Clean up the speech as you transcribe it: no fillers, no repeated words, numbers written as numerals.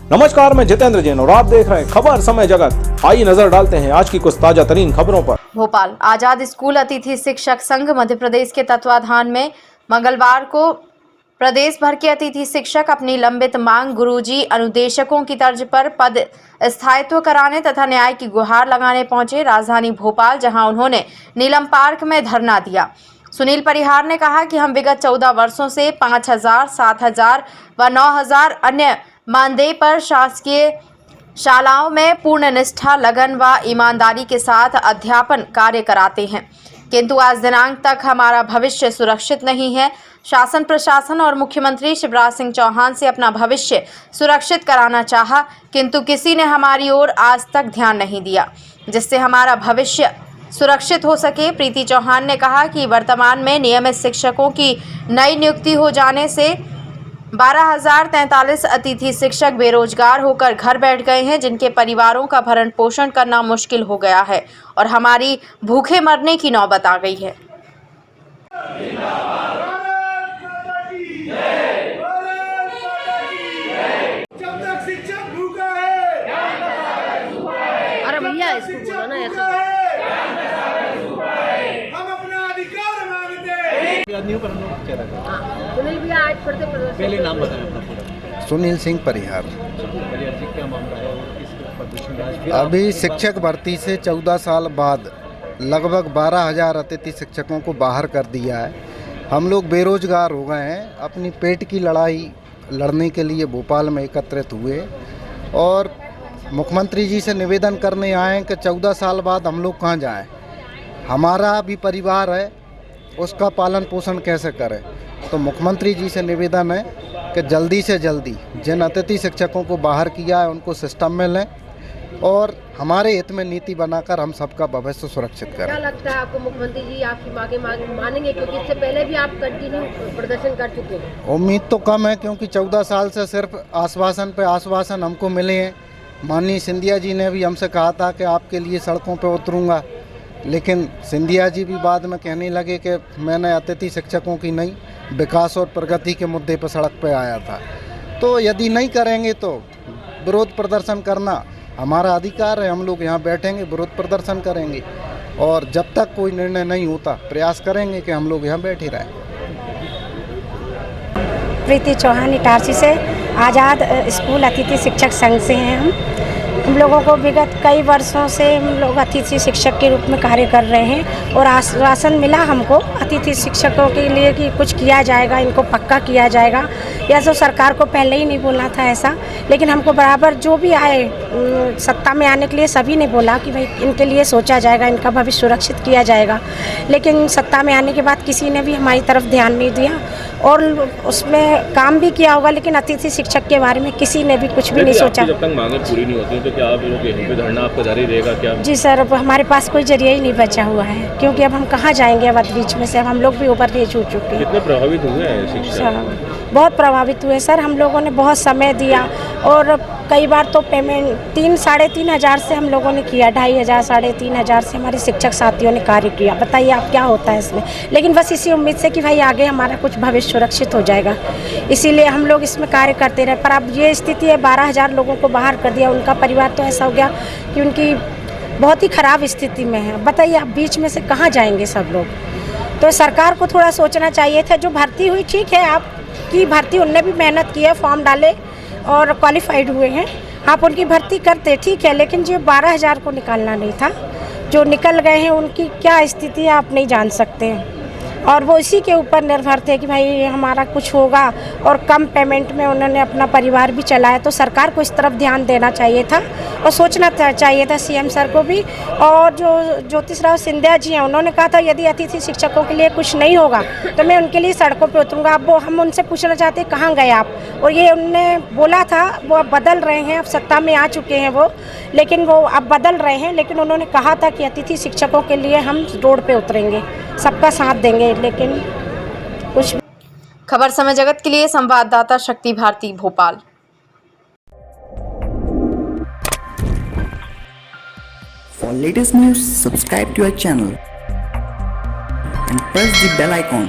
नमस्कार, मैं जितेंद्र जैन और आप देख रहे हैं खबर समय जगत। आइए नजर डालते हैं आज की कुछ ताजा तरीन खबरों पर। भोपाल आजाद स्कूल अतिथि शिक्षक संघ मध्य प्रदेश के तत्वाधान में मंगलवार को प्रदेश भर के अतिथि शिक्षक अपनी लंबित मांग गुरुजी अनुदेशकों की तर्ज पर पद स्थायित्व कराने तथा न्याय की गुहार लगाने पहुंचे राजधानी भोपाल, जहां उन्होंने नीलम पार्क में धरना दिया। सुनील परिहार ने कहा कि हम विगत 14 वर्षों से 5,000, 7,000 व 9,000 अन्य मानदेय पर शासकीय शालाओं में पूर्ण निष्ठा, लगन व ईमानदारी के साथ अध्यापन कार्य कराते हैं, किंतु आज दिनांक तक हमारा भविष्य सुरक्षित नहीं है। शासन प्रशासन और मुख्यमंत्री शिवराज सिंह चौहान से अपना भविष्य सुरक्षित कराना चाहा, किंतु किसी ने हमारी ओर आज तक ध्यान नहीं दिया जिससे हमारा भविष्य सुरक्षित हो सके। प्रीति चौहान ने कहा कि वर्तमान में नियमित शिक्षकों की नई नियुक्ति हो जाने से 12,043 अतिथि शिक्षक बेरोजगार होकर घर बैठ गए हैं, जिनके परिवारों का भरण पोषण करना मुश्किल हो गया है और हमारी भूखे मरने की नौबत आ गई है। जब तक शिक्षक भूखा है, अरे भैया इसको बोलो ना ऐसे। हम अपना अधिकार मांगते हैं। सुनील भैया आज पढ़ते पहले नाम बताएं अपना पूरा। सुनील सिंह परिहार। क्या मामला है और किस प्रदर्शन में आज फिर अभी शिक्षक भर्ती से 14 साल बाद लगभग 12,000 अतिथि शिक्षकों को बाहर कर दिया है। हम लोग बेरोजगार हो गए हैं। अपनी पेट की लड़ाई लड़ने के लिए भोपाल में एकत्रित हुए और मुख्यमंत्री जी से निवेदन करने आए हैं कि 14 साल बाद हम लोग कहाँ जाएं। हमारा भी परिवार है, उसका पालन पोषण कैसे करें। तो मुख्यमंत्री जी से निवेदन है कि जल्दी से जल्दी जिन अतिथि शिक्षकों को बाहर किया है उनको सिस्टम में लें और हमारे हित में नीति बनाकर हम सबका भविष्य सुरक्षित करें। क्या लगता है आपको मुख्यमंत्री जी आपकी मांगे मानेंगे, क्योंकि इससे पहले भी आप कंटिन्यू प्रदर्शन कर चुके हैं? उम्मीद तो कम है, क्योंकि 14 साल से सिर्फ आश्वासन पे आश्वासन हमको मिले हैं। माननीय सिंधिया जी ने भी हमसे कहा था कि आपके लिए सड़कों पे उतरूंगा, लेकिन सिंधिया जी भी बाद में कहने लगे कि मैंने अतिथि शिक्षकों की नहीं, विकास और प्रगति के मुद्दे पर सड़क पे आया था। तो यदि नहीं करेंगे तो विरोध प्रदर्शन करना हमारा अधिकार है। हम लोग यहाँ बैठेंगे, विरोध प्रदर्शन करेंगे और जब तक कोई निर्णय नहीं होता प्रयास करेंगे कि हम लोग यहाँ बैठे रहें। प्रीति चौहान इटारसी से आज़ाद स्कूल अतिथि शिक्षक संघ से हैं हम लोगों को विगत कई वर्षों से हम लोग अतिथि शिक्षक के रूप में कार्य कर रहे हैं और आश्वासन मिला हमको अतिथि शिक्षकों के लिए कि कुछ किया जाएगा, इनको पक्का किया जाएगा। या तो सरकार को पहले ही नहीं बोलना था ऐसा, लेकिन हमको बराबर जो भी आए सत्ता में आने के लिए सभी ने बोला कि भाई इनके लिए सोचा जाएगा, इनका भविष्य सुरक्षित किया जाएगा। लेकिन सत्ता में आने के बाद किसी ने भी हमारी तरफ ध्यान नहीं दिया और उसमें काम भी किया होगा, लेकिन अतिथि शिक्षक के बारे में किसी ने भी कुछ भी नहीं सोचा। जब तक मांगे पूरी नहीं होती तो क्या आप लोग यहीं पे धरना आपका जारी रहेगा क्या? जी सर, अब हमारे पास कोई जरिया ही नहीं बचा हुआ है, क्योंकि अब हम कहाँ जाएंगे। अब बीच में से हम लोग भी ओवर एज हो चुके हैं। कितने प्रभावित हुए हैं शिक्षक? बहुत प्रभावित हुए सर। हम लोगों ने बहुत समय दिया और कई बार तो पेमेंट 3-3.5 हज़ार से हम लोगों ने किया, 2,500, 3,500 से हमारे शिक्षक साथियों ने कार्य किया। बताइए आप क्या होता है इसमें, लेकिन बस इसी उम्मीद से कि भाई आगे हमारा कुछ भविष्य सुरक्षित हो जाएगा, इसीलिए हम लोग इसमें कार्य करते रहे। पर अब ये स्थिति है, 12,000 लोगों को बाहर कर दिया। उनका परिवार तो ऐसा हो गया कि उनकी बहुत ही ख़राब स्थिति में है। बताइए आप बीच में से कहाँ जाएंगे सब लोग। तो सरकार को थोड़ा सोचना चाहिए था। जो भर्ती हुई ठीक है, आपकी भर्ती उनने भी मेहनत की है, फॉर्म डाले और क्वालिफाइड हुए हैं, आप उनकी भर्ती करते ठीक है, लेकिन जो 12,000 को निकालना नहीं था। जो निकल गए हैं उनकी क्या स्थिति है आप नहीं जान सकते हैं और वो इसी के ऊपर निर्भर थे कि भाई हमारा कुछ होगा और कम पेमेंट में उन्होंने अपना परिवार भी चलाया। तो सरकार को इस तरफ ध्यान देना चाहिए था और सोचना चाहिए था सीएम सर को भी। और जो ज्योतिषराव सिंधिया जी हैं, उन्होंने कहा था यदि अतिथि शिक्षकों के लिए कुछ नहीं होगा तो मैं उनके लिए सड़कों पे उतरूँगा। अब वो हम उनसे पूछना चाहते हैं कहाँ गए आप, और ये उनने बोला था वो अब बदल रहे हैं, अब सत्ता में आ चुके हैं वो, लेकिन वो अब बदल रहे हैं। लेकिन उन्होंने कहा था कि अतिथि शिक्षकों के लिए हम रोड पे उतरेंगे, सबका साथ देंगे, लेकिन कुछ। खबर समय जगत के लिए संवाददाता शक्ति Bharti, Bhopal. For latest news, subscribe to our channel and press the bell icon.